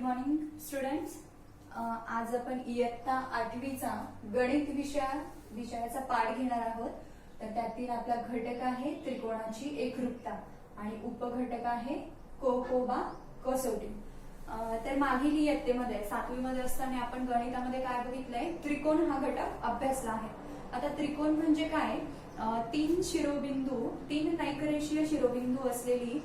Morning students. आज आपण इयत्ता 8वीचा गणित विषयाचा पाठ घेणार आहोत. तर त्यातील आपला घटक आहे त्रिकोणाची एकरूपता आणि उपघटक आहे कोकोबा कसोटी. तर मागील इयत्तेमध्ये 7वी मध्ये असताना आपण गणितामध्ये काय बघितलंय, त्रिकोण हा घटक अभ्यासला आहे. आता त्रिकोण म्हणजे काय, तीन नैकरेषीय शिरोबिंदू असलेली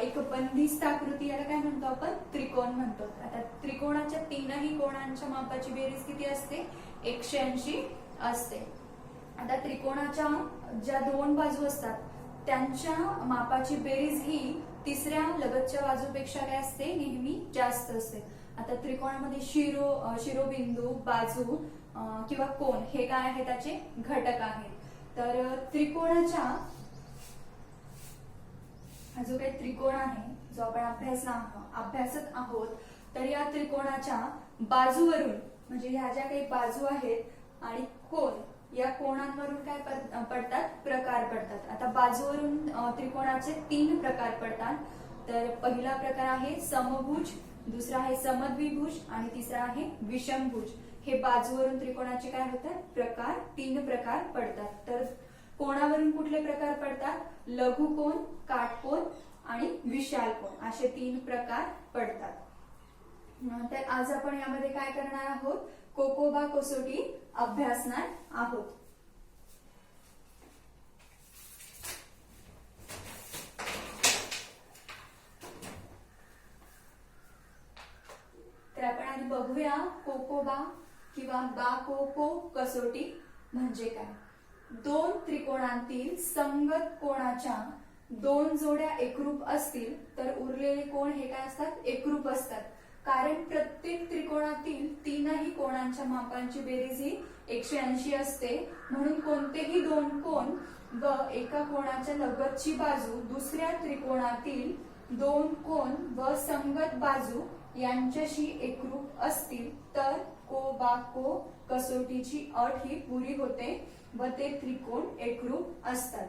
एक बंदिस्त आकृती, याला काय म्हणतो आपण, त्रिकोण म्हणतो. आता त्रिकोणाच्या तीनही कोणांच्या मापाची बेरीज किती असते, 180 असते. आता त्रिकोणाच्या ज्या दोन बाजू असतात त्यांच्या मापाची बेरीज ही तिसऱ्या लगतच्या बाजूपेक्षा काय असते, नेहमी जास्त असते. आता त्रिकोणामध्ये शिरोबिंदू, बाजू किंवा कोण हे काय आहे, त्याचे घटक आहेत. तर त्रिकोणाच्या हा जो काही त्रिकोण आहे, जो आपण अभ्यासत आहोत, तर या त्रिकोणाच्या बाजूवरून म्हणजे ह्या ज्या काही बाजू आहेत आणि कोण, या कोणांवरून काय पडतात, प्रकार पडतात. आता बाजूवरून त्रिकोणाचे 3 प्रकार पडतात. तर पहिला प्रकार आहे समभुज, दुसरा आहे समद्विभुज आणि तिसरा आहे विषमभुज. हे बाजूवरून त्रिकोणाचे काय होतात, 3 प्रकार पडतात. तर कोणावरून कुठले प्रकार पडतात, लघुकोन, काटकोन आणि विशाल कोन, असे 3 प्रकार पडतात. तर आज आपण यामध्ये काय करणार आहोत, कोकोबा कसोटी अभ्यासणार आहोत. तर आपण आधी बघूया कोकोबा किंवा बाकोको कसोटी म्हणजे काय. दोन त्रिकोणांतील संगत कोणाच्या 2 जोड्या एकरूप असतील तर उरलेले कोण हे काय असतात, एकरूप असतात. कारण प्रत्येक त्रिकोणातील 3ही कोणांच्या मापांची बेरीज ही 180 असते. म्हणून कोणतेही 2 कोण व एका कोणाच्या लगतची बाजू दुसऱ्या त्रिकोणातील 2 कोण व संगत बाजू यांच्याशी एकरूप असतील तर कोबाको कसोटीची अट ही पुरी होते व ते त्रिकोण एकरूप असतात.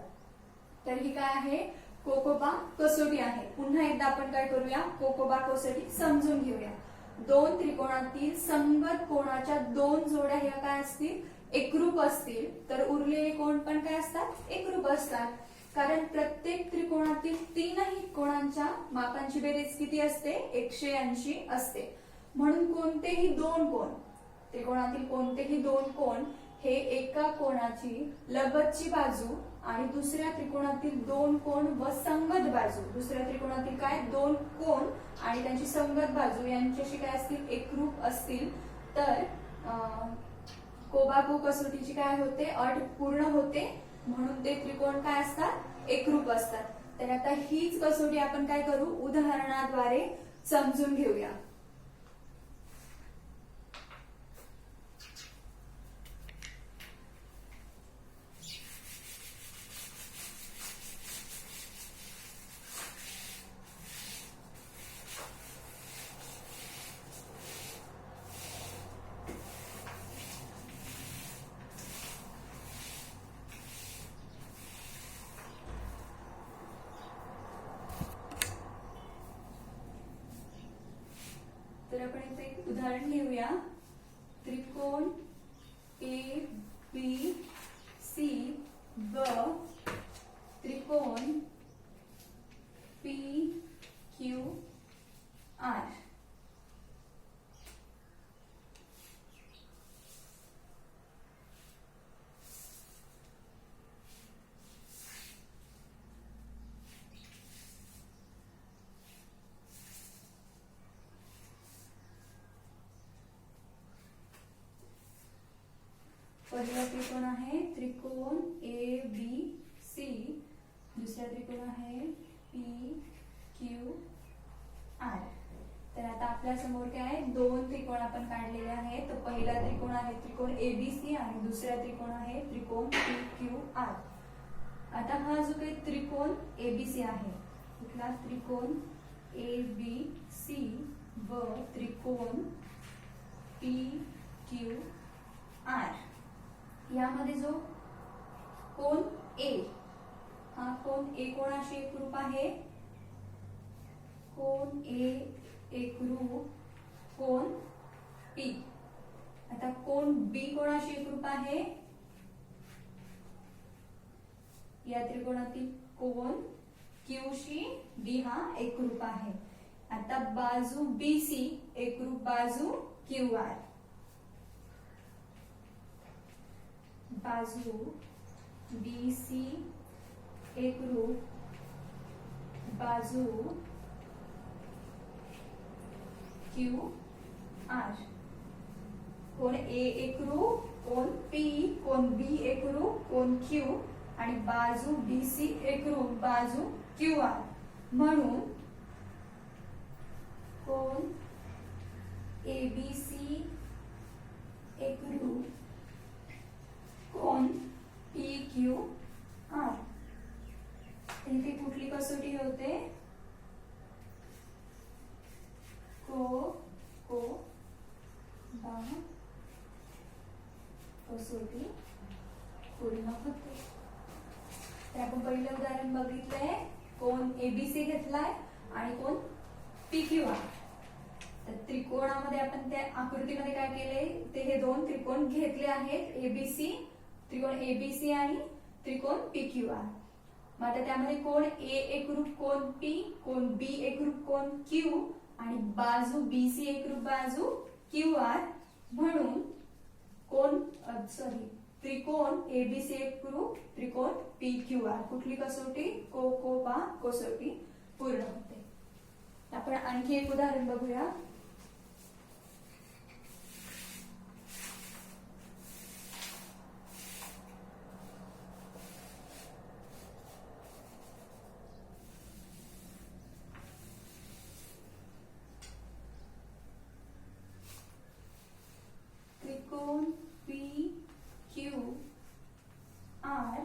तर ही काय आहे, कोकोबा कसोटी आहे. पुन्हा एकदा आपण काय करूया, कोकोबा कसोटी समजून घेऊया. 2 त्रिकोणातील संगत कोणाच्या 2 जोड्या ह्या काय असतील, एकरूप असतील तर उरलेले कोण पण काय असतात, एकरूप असतात. कारण प्रत्येक त्रिकोणातील 3ही कोणांच्या मापांची बेरीज किती असते, 180 असते. म्हणून कोणतेही 2 कोण, त्रिकोणातील कोणतेही 2 कोण हे एका कोणाची लगतची बाजू आणि दुसऱ्या त्रिकोणातील 2 कोण व संगत बाजू, दुसऱ्या त्रिकोणातील काय 2 कोण आणि त्यांची संगत बाजू यांच्याशी काय असतील, एकरूप असतील तर कोबाको कसोटीची काय होते, अट पूर्ण होते. म्हणून ते त्रिकोण काय असतात, एकरूप असतात. तर आता हीच कसोटी आपण काय करू, उदाहरणाद्वारे समजून घेऊया. तर आपण इथे एक उदाहरण घेऊया. त्रिकोण ए बी सी व त्रिकोण पी क्यू आर. पहिला त्रिकोण आहे त्रिकोण ए बी सी, दुसरा त्रिकोण आहे पी क्यू आर. तर आता आपल्या समोर काय आहे, 2 त्रिकोण आपण काढलेले आहेत. तर पहिला त्रिकोण आहे त्रिकोण एबीसी आणि दुसरा त्रिकोण आहे त्रिकोण पी क्यू आर. आता हा जो काही त्रिकोण एबीसी आहे, कुठला त्रिकोण ए बी सी व त्रिकोण पी क्यू आर, यामध्ये जो कोण ए, हा कोण ए कोणाशी एकरूप आहे, कोण ए एकरूप कोण पी. आता कोण बी कोणाशी एकरूप आहे? या त्रिकोणातील कोण क्यू शी डी हा एकरूप आहे. आता बाजू बीसी एकरूप बाजू क्यू आर. बाजू बीसी एकरूप बाजू क्यू आर. कोण ए एकरूप कोण पी, कोण बी एकरूप कोण क्यू आणि बाजू बीसी एकरूप बाजू क्यू आर. म्हणून कोण एबीसी एकरूप कोण पी क्यू आर. इथे कुठली कसोटी होते? को बा कसोटी पूर्ण होते. तर आपण पहिलं उदाहरण बघितलंय, कोण एबीसी घेतलाय आणि कोण पी क्यू आर. तर त्रिकोणामध्ये आपण त्या आकृतीमध्ये काय केले, ते हे दोन त्रिकोण घेतले आहेत, एबीसी त्रिकोण एबीसी आणि त्रिकोण पी क्यू आर. मग आता त्यामध्ये कोण ए एकरूप कोण पी, कोण बी एकरूप कोण क्यू आणि बाजू बीसी एकरूप बाजू क्यू आर. म्हणून कोण त्रिकोण एबीसी एकरूप त्रिकोण पी क्यू आर. कुठली कसोटी? को बा कसोटी पूर्ण होते. आपण आणखी एक उदाहरण बघूया. त्रिकोण पी क्यू आर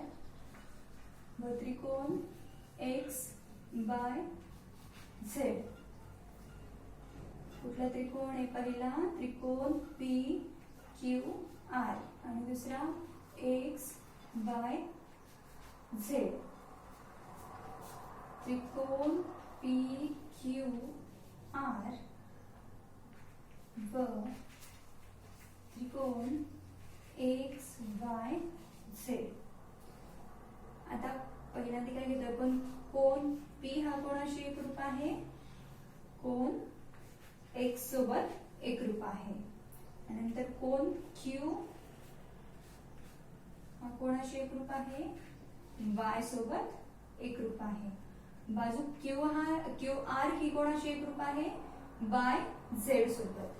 व त्रिकोण एक्स बाय झेड. कुठला त्रिकोण आहे? पहिला त्रिकोण पी क्यू आर आणि दुसरा एक्स बाय झेड. त्रिकोण पी क्यू आर व त्रिकोण एक्स वाय झेड. आता पहिल्यांदा काय घेतोय आपण? कोण पी हा कोणाशी एकरूप आहे? कोण एक्स सोबत एकरूप आहे. नंतर कोण क्यू हा कोणाशी एकरूप आहे? वाय सोबत एकरूप आहे. बाजू क्यू आर ही कोणाशी एकरूप आहे? बाय झेड सोबत.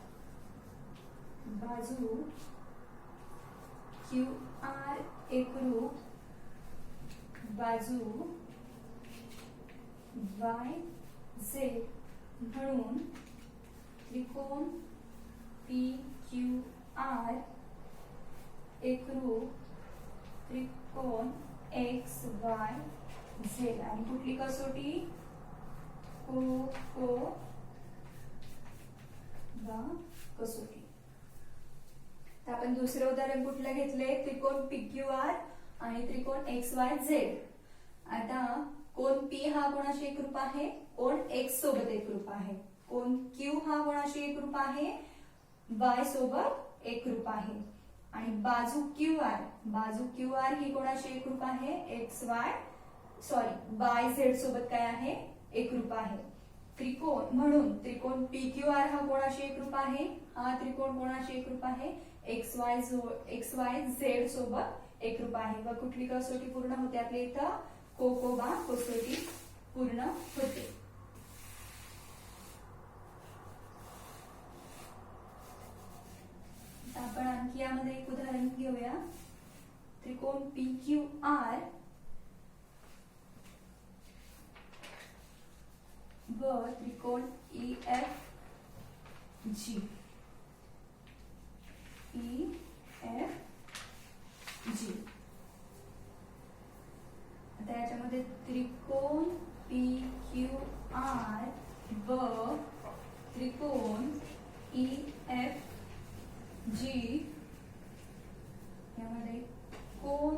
बाजू क्यू आर एकरूप बाजू वाय झेड. म्हणून त्रिकोण पी क्यू आर एकरूप त्रिकोण एक्स वाय झेड. आणि कुठली कसोटी? को बा कसोटी. तर आपण दुसरे उदाहरण कुठलं घेतले? त्रिकोण पी क्यू आर आणि त्रिकोण एक्स वाय झेड. आता कोण पी हा कोणाशी एकरूप आहे? कोण एक्स सोबत एकरूप आहे. कोण क्यू हा कोणाशी एकरूप आहे? वाय सोबत एकरूप आहे. आणि बाजू क्यू आर ही कोणाशी एकरूप आहे? वाय झेड सोबत काय आहे? एकरूप आहे. त्रिकोण म्हणून त्रिकोण पी क्यू आर हा कोणाशी एकरूप आहे? हा त्रिकोण कोणाशी एकरूप आहे? एक्स वाय झेड सोबत एकरूप आहे. व कुठली कसोटी पूर्ण होते? आपल्या इथं को बा कसोटी पूर्ण होते. आपण आणखी यामध्ये एक उदाहरण घेऊया. त्रिकोण पी क्यू आर व त्रिकोण ई एफ जी. आता याच्यामध्ये त्रिकोण पी क्यू आर व त्रिकोण ई एफ जी यामध्ये कोण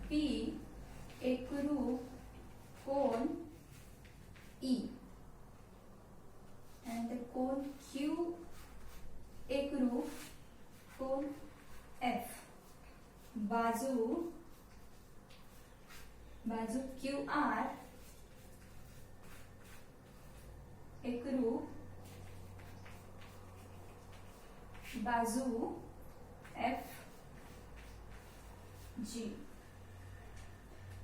पी एकरूप कोण ई. त्यानंतर कोण क्यू एकरूप बाजू एफ जी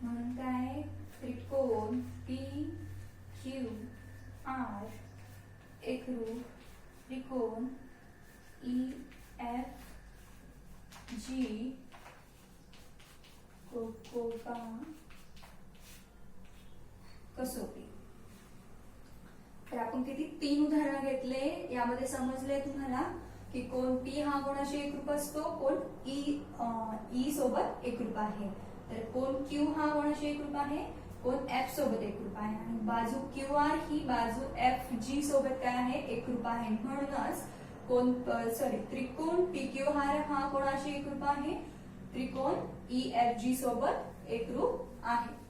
म्हणून काय त्रिकोण पी क्यू आर एकरूप त्रिकोण ई एफ जी कोकोबा कसोटी. तर आपण किती 3 उदाहरण घेतले. यामध्ये समजले तुम्हाला की कोण पी हा कोणाशी एकरूप असतो, कोण ई सोबत एकरूप आहे. तर कोण क्यू हा कोणाशी एकरूप आहे, कोण एफ सोबत एकरूप आहे. आणि बाजू क्यू आर ही बाजू एफ जी सोबत काय आहे, एकरूप आहे. म्हणूनच त्रिकोण पी क्यू आर हा कोणाशी एकरूप आहे, त्रिकोण ई एफ जी सोबत एकरूप आहे.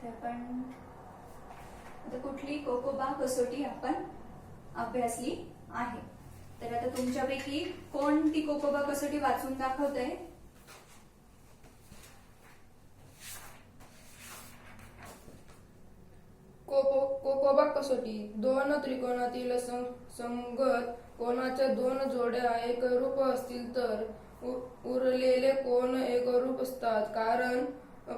आपण आता कुठली कोकोबा कसोटी आपण अभ्यासली आहे. तर आता तुमच्यापैकी कोण ती कोकोबा कसोटी वाचून दाखवतंय? कोकोबा कसोटी. दोन त्रिकोणातील संगत कोणाच्या दोन जोड्या एकरूप असतील तर उरलेले कोण एकरूप असतात. कारण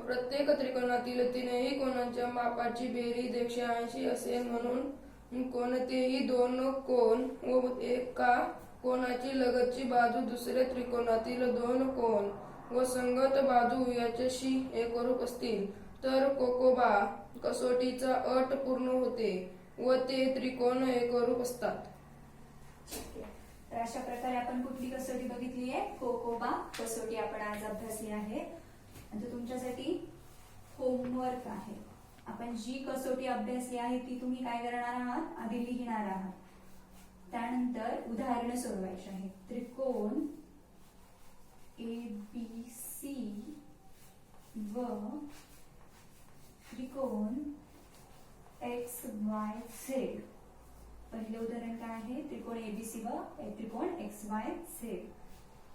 प्रत्येक त्रिकोणातील तीनही कोणांच्या मापाची बेरीज 180 असेल. म्हणून कोणतेही दोन कोण व एका कोणाची लगतची बाजू दुसऱ्या त्रिकोणातील दोन कोण व संगत बाजू याच्याशी एकरूप असतील तर कोकोबा कसोटीचा अट पूर्ण होते व ते त्रिकोण एकरूप असतात. तर अशा प्रकारे आपण कुठली कसोटी बघितली आहे, कोकोबा कसोटी आपण आज अभ्यासली आहे. म्हणजे तुमच्यासाठी होमवर्क आहे. आपण जी कसोटी अभ्यासली आहे ती तुम्ही काय करणार आहात, आधी लिहिणार आहात. त्यानंतर उदाहरणं सोडवायची आहेत. त्रिकोण ABC व त्रिकोण XYZ. पहिले उदाहरण काय आहे, त्रिकोण ABC व त्रिकोण XYZ.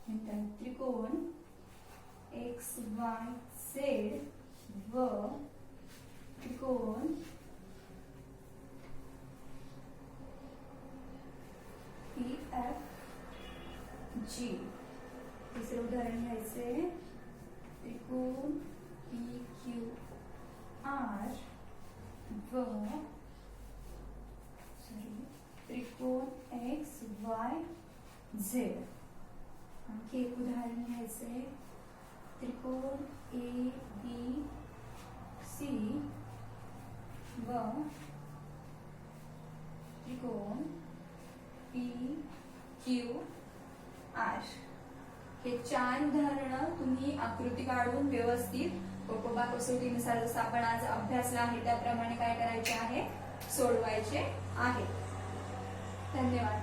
नंतर त्रिकोण XYZ व त्रिकोण PFG. तिसरे उदाहरण घ्यायचे, त्रिकोण PQR व त्रिकोण XYZ. आणखी एक उदाहरण घ्यायचे, त्रिकोण ABC व त्रिकोण PQR. हे 4 उदाहरणं तुम्ही आकृती काढून व्यवस्थित कोकोबा कसोटीनुसार जसं आपण आज अभ्यासला आहे त्याप्रमाणे काय करायचे आहे, सोडवायचे आहे. धन्यवाद.